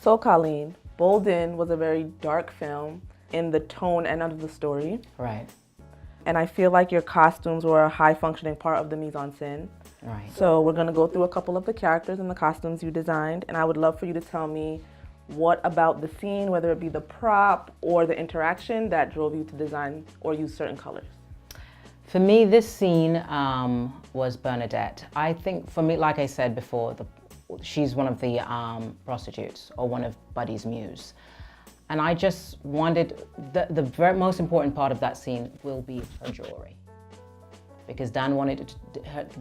So Colleen, Bolden was a very dark film in the tone and of the story. Right. And I feel like your costumes were a high functioning part of the mise en scène. Right. So we're gonna go through a couple of the characters and the costumes you designed, and I would love for you to tell me what about the scene, whether it be the prop or the interaction, that drove you to design or use certain colors. For me, this scene was Bernadette. I think for me, like I said before, she's one of the prostitutes, or one of Buddy's muse. And I just wanted, the very most important part of that scene will be her jewelry. Because Dan wanted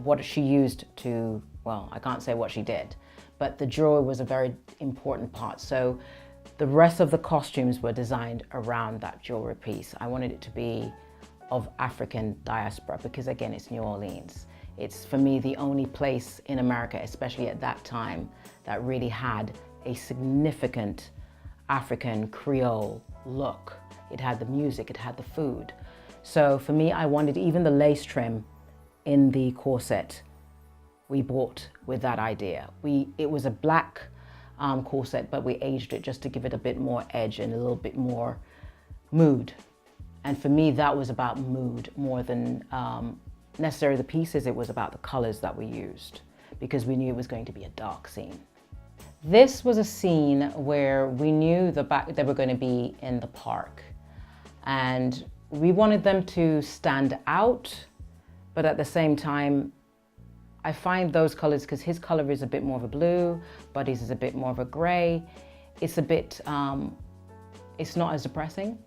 what she used to, well, I can't say what she did, but the jewelry was a very important part. So the rest of the costumes were designed around that jewelry piece. I wanted it to be of African diaspora because, again, it's New Orleans. It's, for me, the only place in America, especially at that time, that really had a significant African Creole look. It had the music, it had the food. So for me, I wanted even the lace trim in the corset we bought with that idea. It was a black corset, but we aged it just to give it a bit more edge and a little bit more mood. And for me, that was about mood more than necessarily the pieces. It was about the colors that we used because we knew it was going to be a dark scene. This was a scene where we knew they were going to be in the park, and we wanted them to stand out, but at the same time, I find those colors, because his color is a bit more of a blue, Buddy's is a bit more of a gray. It's a bit, it's not as depressing.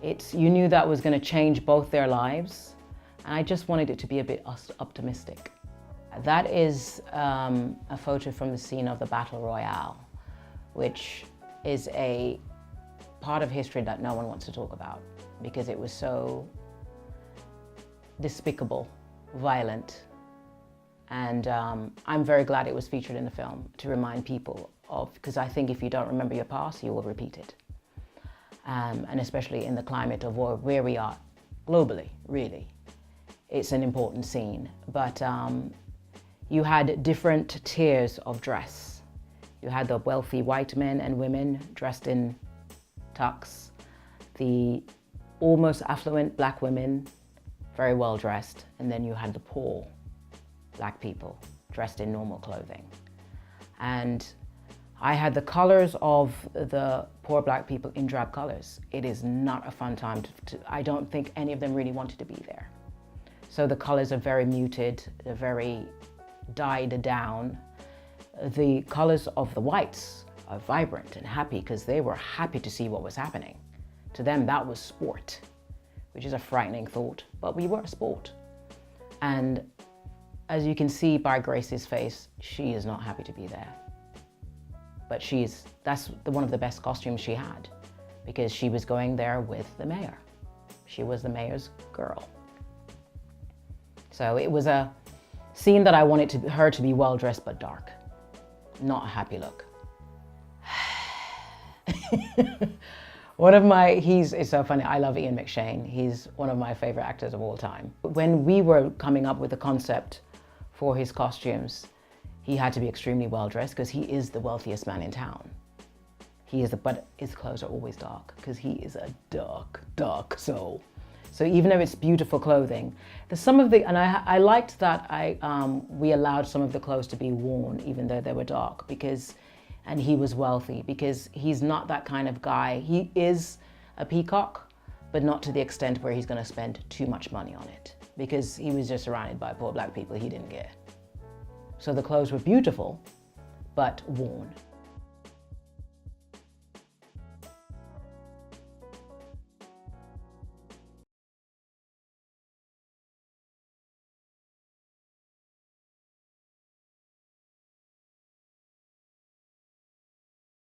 You knew that was going to change both their lives, and I just wanted it to be a bit optimistic. That is a photo from the scene of the Battle Royale, which is a part of history that no one wants to talk about because it was so despicable, violent, and I'm very glad it was featured in the film to remind people of, because I think if you don't remember your past, you will repeat it. And especially in the climate of where we are globally, really. It's an important scene, but you had different tiers of dress. You had the wealthy white men and women dressed in tux, the almost affluent black women, very well dressed, and then you had the poor black people dressed in normal clothing. And I had the colors of the poor black people in drab colors. It is not a fun time I don't think any of them really wanted to be there. So the colors are very muted, they're very dyed down. The colors of the whites are vibrant and happy because they were happy to see what was happening. To them, that was sport, which is a frightening thought, but we were a sport. And as you can see by Grace's face, she is not happy to be there. But that's one of the best costumes she had because she was going there with the mayor. She was the mayor's girl. So it was a scene that I wanted her to be well dressed but dark, not a happy look. It's so funny, I love Ian McShane. He's one of my favorite actors of all time. When we were coming up with the concept for his costumes, he had to be extremely well dressed because he is the wealthiest man in town. But his clothes are always dark because he is a dark, dark soul. So even though it's beautiful clothing, I liked that we allowed some of the clothes to be worn even though they were dark and he was wealthy because he's not that kind of guy. He is a peacock, but not to the extent where he's gonna spend too much money on it because he was just surrounded by poor black people he didn't get. So the clothes were beautiful, but worn.